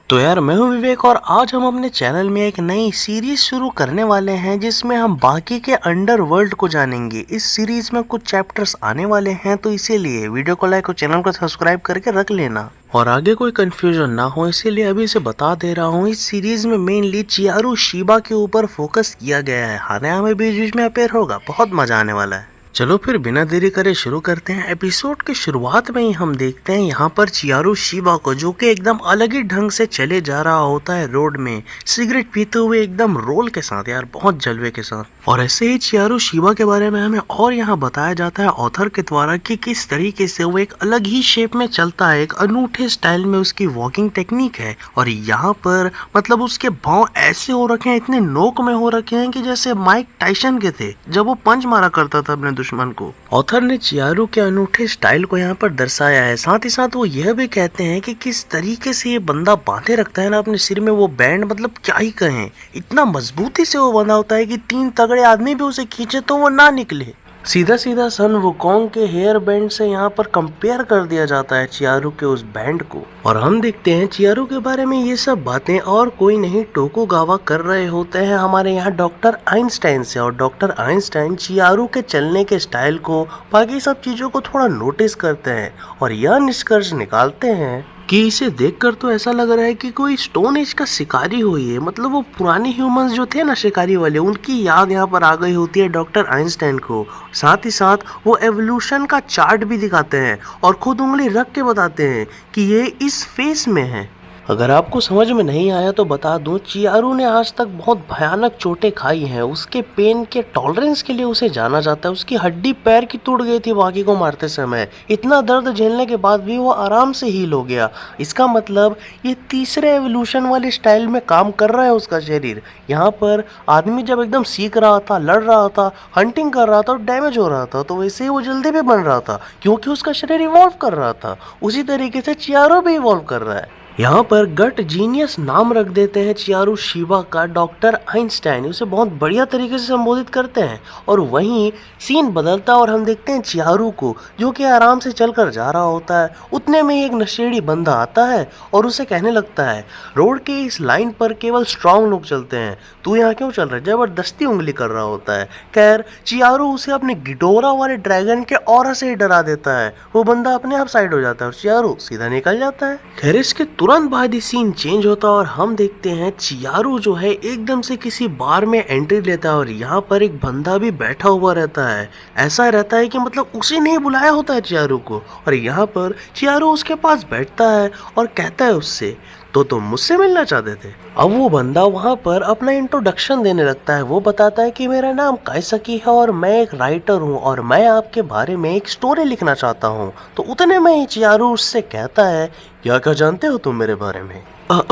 तो यार मैं हूं विवेक और आज हम अपने चैनल में एक नई सीरीज शुरू करने वाले हैं जिसमें हम बाकी के अंडरवर्ल्ड को जानेंगे। इस सीरीज में कुछ चैप्टर्स आने वाले हैं तो इसीलिए वीडियो को लाइक और चैनल को सब्सक्राइब करके रख लेना। और आगे कोई कंफ्यूजन ना हो इसीलिए अभी से बता दे रहा हूँ, इस सीरीज में मेनली चियारू शिबा के ऊपर फोकस किया गया है। हाना में बीच बीच में अपेयर होगा, बहुत मजा आने वाला है। चलो फिर बिना देरी करे शुरू करते हैं। एपिसोड की शुरुआत में ही हम देखते हैं यहाँ पर चियारू शिबा को, जो कि एकदम अलग ही ढंग से चले जा रहा होता है रोड में, सिगरेट पीते हुए एकदम रोल के साथ, यार बहुत जलवे के साथ। और ऐसे ही चियारू शिबा के बारे में हमें और यहाँ बताया जाता है ऑथर के द्वारा कि किस तरीके से वो एक अलग ही शेप में चलता है, एक अनूठे स्टाइल में उसकी वॉकिंग टेक्निक है। और यहाँ पर मतलब उसके पाँव ऐसे हो रखे हैं, इतने नोक में हो रखे हैं कि जैसे माइक टाइसन के थे जब वो पंच मारा करता था अपने दुश्मन को। ऑथर ने चियारू के अनूठे स्टाइल को यहाँ पर दर्शाया है। साथ ही साथ वो यह भी कहते हैं कि किस तरीके से ये बंदा बांधे रखता है ना अपने सिर में वो बैंड, मतलब क्या ही कहें, इतना मजबूती से वो बंधा होता है कि 3 तगड़े आदमी भी उसे खींचे तो वो ना निकले। सीधा सीधा सन वुकोंग के हेयर बैंड से यहाँ पर कंपेयर कर दिया जाता है चियारू के उस बैंड को। और हम देखते हैं चियारू के बारे में ये सब बातें और कोई नहीं टोकुगावा कर रहे होते हैं हमारे यहाँ डॉक्टर आइंस्टाइन से। और डॉक्टर आइंस्टाइन चियारू के चलने के स्टाइल को, बाकी सब चीजों को थोड़ा नोटिस करते हैं और यह निष्कर्ष निकालते हैं कि इसे देखकर तो ऐसा लग रहा है कि कोई स्टोन एज का शिकारी हो ये। मतलब वो पुराने ह्यूमंस जो थे ना शिकारी वाले, उनकी याद यहाँ पर आ गई होती है डॉक्टर आइंस्टाइन को। साथ ही साथ वो एवोल्यूशन का चार्ट भी दिखाते हैं और खुद उंगली रख के बताते हैं कि ये इस फेस में है। अगर आपको समझ में नहीं आया तो बता दूं, चियारू ने आज तक बहुत भयानक चोटें खाई हैं। उसके पेन के टॉलरेंस के लिए उसे जाना जाता है। उसकी हड्डी पैर की टूट गई थी बाकी को मारते समय। इतना दर्द झेलने के बाद भी वो आराम से हील हो गया। इसका मतलब ये तीसरे एवोल्यूशन वाले स्टाइल में काम कर रहा है उसका शरीर। यहाँ पर आदमी जब एकदम सीख रहा था, लड़ रहा था, हंटिंग कर रहा था और डैमेज हो रहा था, तो वैसे ही वो जल्दी भी बन रहा था क्योंकि उसका शरीर इवॉल्व कर रहा था। उसी तरीके से चियारू भी इवॉल्व कर रहा है। यहाँ पर गट जीनियस नाम रख देते हैं चियारू शिबा का डॉक्टर आइंस्टाइन, उसे बहुत बढ़िया तरीके से संबोधित करते हैं। और वहीं सीन बदलता और हम देखते हैं चियारू को जो कि आराम से चलकर जा रहा होता है। उतने में ही एक नशेड़ी बंदा आता है और उसे कहने लगता है, रोड के इस लाइन पर केवल स्ट्रांग लोग चलते हैं, तू यहाँ क्यों चल रहा है। जबरदस्ती उंगली कर रहा होता है। खैर चियारू उसे अपने गिडोरा वाले ड्रैगन के ऑरा से ही डरा देता है। वो बंदा अपने आप साइड हो जाता है और चियारू सीधा निकल जाता है। खैर इसके तुरंत बाद ही सीन चेंज होता है और हम देखते हैं चियारू जो है एकदम से किसी बार में एंट्री लेता है और यहाँ पर एक बंदा भी बैठा हुआ रहता है। ऐसा रहता है कि मतलब उसे नहीं बुलाया होता है चियारू को, और यहाँ पर चियारू उसके पास बैठता है और कहता है उससे, तो तुम मुझसे मिलना चाहते थे। अब वो बंदा वहाँ पर अपना इंट्रोडक्शन देने लगता है। वो बताता है कि मेरा नाम काइसकी है और मैं एक राइटर हूँ और मैं आपके बारे में एक स्टोरी लिखना चाहता हूँ। तो उतने में ही चियारू उससे कहता है, क्या क्या जानते हो तुम मेरे बारे में।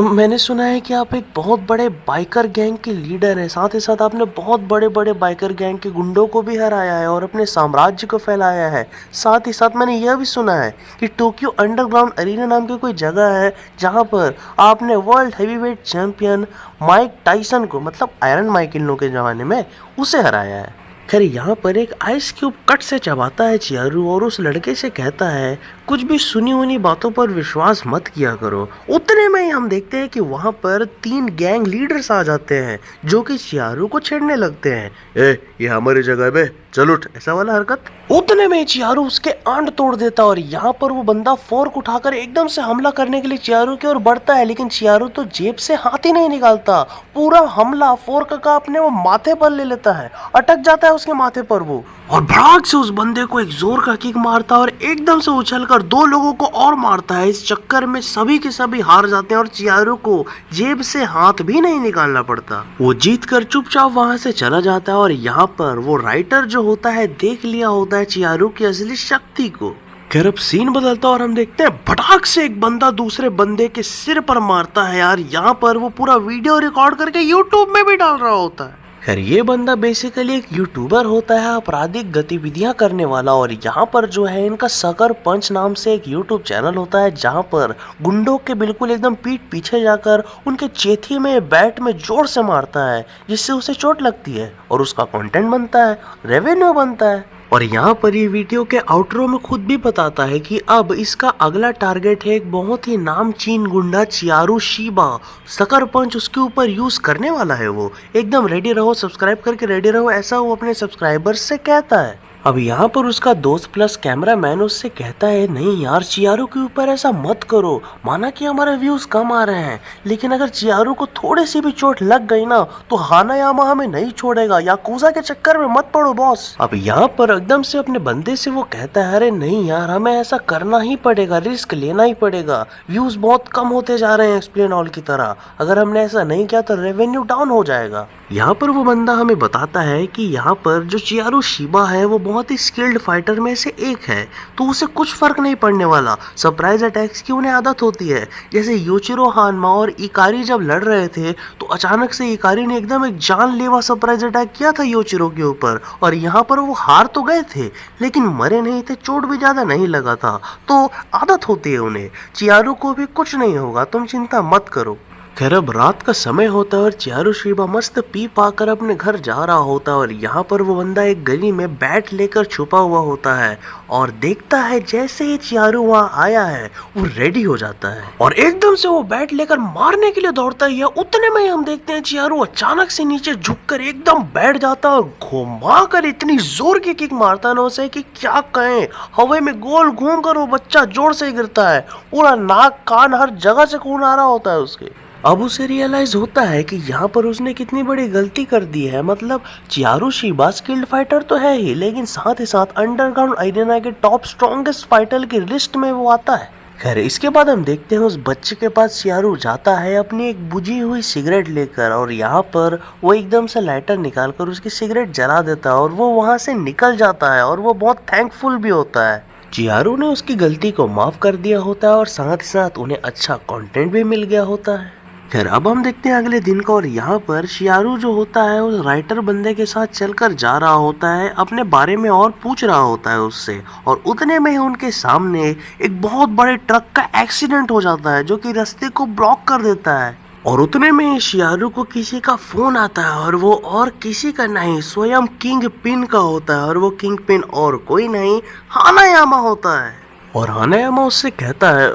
मैंने सुना है कि आप एक बहुत बड़े बाइकर गैंग के लीडर हैं। साथ ही साथ आपने बहुत बड़े बड़े बाइकर गैंग के गुंडों को भी हराया है और अपने साम्राज्य को फैलाया है। साथ ही साथ मैंने यह भी सुना है कि टोक्यो अंडरग्राउंड अरीना नाम की कोई जगह है जहां पर आपने world heavyweight champion Mike Tyson को, मतलब आयरन माइक इन लोगों के जमाने में, उसे हराया है। खैर यहाँ पर एक आइस क्यूब कट से चबाता है चियारू और उस लड़के से कहता है, कुछ भी सुनी हुई बातों पर विश्वास मत किया करो। उतने में ही हम देखते हैं कि वहाँ पर 3 गैंग लीडर्स आ जाते हैं जो कि चियारू को छेड़ने लगते हैं। ये हमारी जगह पे, चल उठ, ऐसा वाला हरकत। उतने में चियारू उसके आंट तोड़ देता और यहाँ पर वो बंदा फोर्क उठाकर एकदम से हमला करने के लिए चियारू की ओर बढ़ता है, लेकिन चियारू तो जेब से हाथ ही नहीं निकालता। पूरा हमला फोर्क का अपने वो माथे पर ले लेता है, अटक जाता है उसके माथे पर वो, और भड़ाक से उस बंदे को एक जोर का किक मारता है और एकदम से उछलकर 2 लोगों को और मारता है। इस चक्कर में सभी के सभी हार जाते हैं और चियारू को जेब से हाथ भी नहीं निकालना पड़ता। वो जीत कर चुपचाप वहां से चला जाता है और यहाँ पर वो राइटर जो होता है देख लिया होता है चियारू की असली शक्ति को। खैर अब सीन बदलता और हम देखते हैं भटाक से एक बंदा दूसरे बंदे के सिर पर मारता है। यार यहाँ पर वो पूरा वीडियो रिकॉर्ड करके यूट्यूब में भी डाल रहा होता है। खैर ये बंदा बेसिकली एक यूट्यूबर होता है, आपराधिक गतिविधियां करने वाला। और यहाँ पर जो है इनका सकर पंच नाम से एक यूट्यूब चैनल होता है जहाँ पर गुंडों के बिल्कुल एकदम पीठ पीछे जाकर उनके चेथी में बैट में जोर से मारता है जिससे उसे चोट लगती है और उसका कंटेंट बनता है, रेवेन्यू बनता है। और यहाँ पर ये वीडियो के आउटरो में खुद भी बताता है कि अब इसका अगला टारगेट है एक बहुत ही नामचीन गुंडा चियारू शिबा। सकर पंच उसके ऊपर यूज करने वाला है। वो एकदम रेडी रहो, सब्सक्राइब करके रेडी रहो, ऐसा वो अपने सब्सक्राइबर्स से कहता है। अब यहाँ पर उसका दोस्त प्लस कैमरामैन उससे कहता है नहीं यार, चियारू के ऊपर ऐसा मत करो। माना कि हमारे व्यूज कम आ रहे हैं, लेकिन अगर चियारू को थोड़ी सी भी चोट लग गई ना तो हानायामा हमें नहीं छोड़ेगा। याकुजा के चक्कर में मत पड़ो बॉस। अब यहाँ पर एकदम से अपने बंदे से वो कहता है अरे नहीं यार, हमें ऐसा करना ही पड़ेगा, रिस्क लेना ही पड़ेगा। व्यूज बहुत कम होते जा रहे हैं एक्सप्लेन ऑल की तरह। अगर हमने ऐसा नहीं किया तो रेवेन्यू डाउन हो जाएगा। यहाँ पर वो बंदा हमें बताता है कि यहाँ पर जो चियारू शिबा है वो बहुत ही स्किल्ड फाइटर में से एक है, तो उसे कुछ फर्क नहीं पड़ने वाला। सरप्राइज अटैक्स की उन्हें आदत होती है। जैसे योचिरो हानमा और इकारी जब लड़ रहे थे तो अचानक से इकारी ने एकदम एक जानलेवा सरप्राइज अटैक किया था योचिरो के ऊपर, और यहाँ पर वो हार तो गए थे लेकिन मरे नहीं थे, चोट भी ज्यादा नहीं लगा था। तो आदत होती है उन्हें। चियारू को भी कुछ नहीं होगा, तुम चिंता मत करो। खैर अब रात का समय होता है और चियारू शिबा मस्त पी पाकर अपने घर जा रहा होता है, और यहाँ पर वो बंदा एक गली में बैट लेकर छुपा हुआ होता है और देखता है जैसे ही चियारू वहाँ आया है वो रेडी हो जाता है और एकदम से वो बैट लेकर मारने के लिए दौड़ता है। उतने में ही हम देखते हैं चियारू अचानक से नीचे झुककर एकदम बैठ जाता है और घुमा कर इतनी जोर की किक मारता है ना उसे कि क्या कहें। हवा में गोल घूम कर वो बच्चा जोर से गिरता है, पूरा नाक कान हर जगह से खून आ रहा होता है उसके। अब उसे रियलाइज होता है कि यहाँ पर उसने कितनी बड़ी गलती कर दी है। मतलब चियारू शिबा स्किल्ड फाइटर तो है ही, लेकिन साथ ही साथ अंडरग्राउंड एरिना के टॉप स्ट्रॉन्गेस्ट फाइटर की लिस्ट में वो आता है। खैर इसके बाद हम देखते हैं उस बच्चे के पास चियारू जाता है अपनी एक बुझी हुई सिगरेट लेकर, और यहाँ पर वो एकदम से लाइटर निकालकर उसकी सिगरेट जला देता है और वो वहाँ से निकल जाता है और वो बहुत थैंकफुल भी होता है। चियारू ने उसकी गलती को माफ कर दिया होता है और साथ ही साथ उन्हें अच्छा कंटेंट भी मिल गया होता है। खैर अब हम देखते हैं अगले दिन का, और यहाँ पर चियारू जो होता है उस राइटर बंदे के साथ चलकर जा रहा होता है, अपने बारे में और पूछ रहा होता है उससे, और उतने में ही उनके सामने एक बहुत बड़े ट्रक का एक्सीडेंट हो जाता है जो कि रास्ते को ब्लॉक कर देता है। और उतने में चियारू को किसी का फोन आता है, और वो और किसी का नहीं स्वयं किंग पिन का होता है, और वो किंग पिन और कोई नहीं हानायामा होता है। और हानायामा उससे कहता है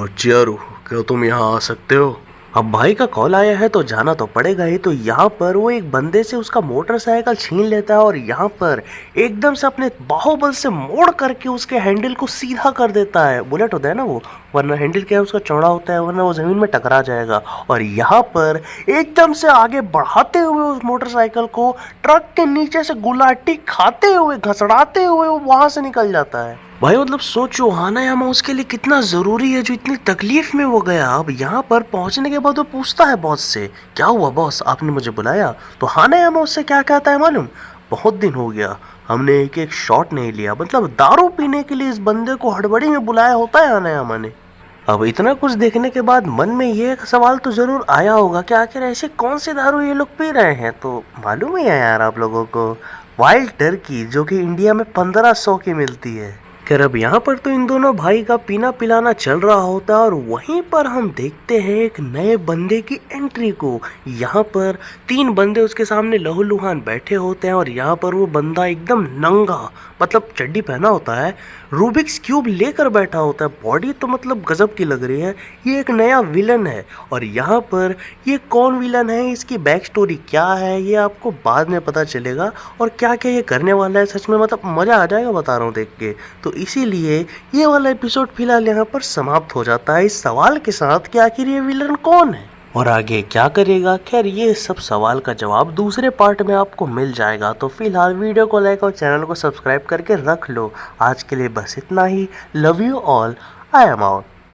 चियारू क्या तुम यहाँ आ सकते हो? अब भाई का कॉल आया है तो जाना तो पड़ेगा ही। तो यहाँ पर वो एक बंदे से उसका मोटरसाइकिल छीन लेता है और यहाँ पर एकदम से अपने बाहुबल से मोड़ करके उसके हैंडल को सीधा कर देता है। बुलेट होता है ना वो, वरना हैंडल क्या है उसका चौड़ा होता है, वरना वो जमीन में टकरा जाएगा। और यहाँ पर एकदम से आगे बढ़ाते हुए उस मोटरसाइकिल को ट्रक के नीचे से गुलाटी खाते हुए घसड़ाते हुए वो वहां से निकल जाता है। भाई मतलब सोचो हानायामा उसके लिए कितना जरूरी है जो इतनी तकलीफ में वो गया। अब यहाँ पर पहुंचने के बाद वो पूछता है बॉस से क्या हुआ बॉस, आपने मुझे बुलाया? तो हानायामा उससे क्या कहता है मालूम? बहुत दिन हो गया हमने एक एक शॉट नहीं लिया। मतलब दारू पीने के लिए इस बंदे को हड़बड़ी में बुलाया होता है हानायामा ने। अब इतना कुछ देखने के बाद मन में ये सवाल तो जरूर आया होगा कि आखिर ऐसे कौन से दारू ये लोग पी रहे हैं। तो मालूम ही है यार आप लोगों को, वाइल्ड टर्की, जो कि इंडिया में 1500 की मिलती है। खैर अब यहाँ पर तो इन दोनों भाई का पीना पिलाना चल रहा होता है, और वहीं पर हम देखते हैं एक नए बंदे की एंट्री को। यहाँ पर 3 बंदे उसके सामने लहूलुहान बैठे होते हैं, और यहाँ पर वो बंदा एकदम नंगा, मतलब चड्डी पहना होता है, रूबिक्स क्यूब लेकर बैठा होता है। बॉडी तो मतलब गजब की लग रही है। ये एक नया विलन है, और यहाँ पर ये कौन विलन है, इसकी बैक स्टोरी क्या है, ये आपको बाद में पता चलेगा, और क्या क्या ये करने वाला है। सच में मतलब मज़ा आ जाएगा बता रहा हूँ देख के। तो इसीलिए ये वाला एपिसोड फिलहाल यहाँ पर समाप्त हो जाता है इस सवाल के साथ कि आखिर ये विलन कौन है और आगे क्या करेगा। खैर ये सब सवाल का जवाब दूसरे पार्ट में आपको मिल जाएगा। तो फिलहाल वीडियो को लाइक और चैनल को सब्सक्राइब करके रख लो। आज के लिए बस इतना ही। Love you all, I am out.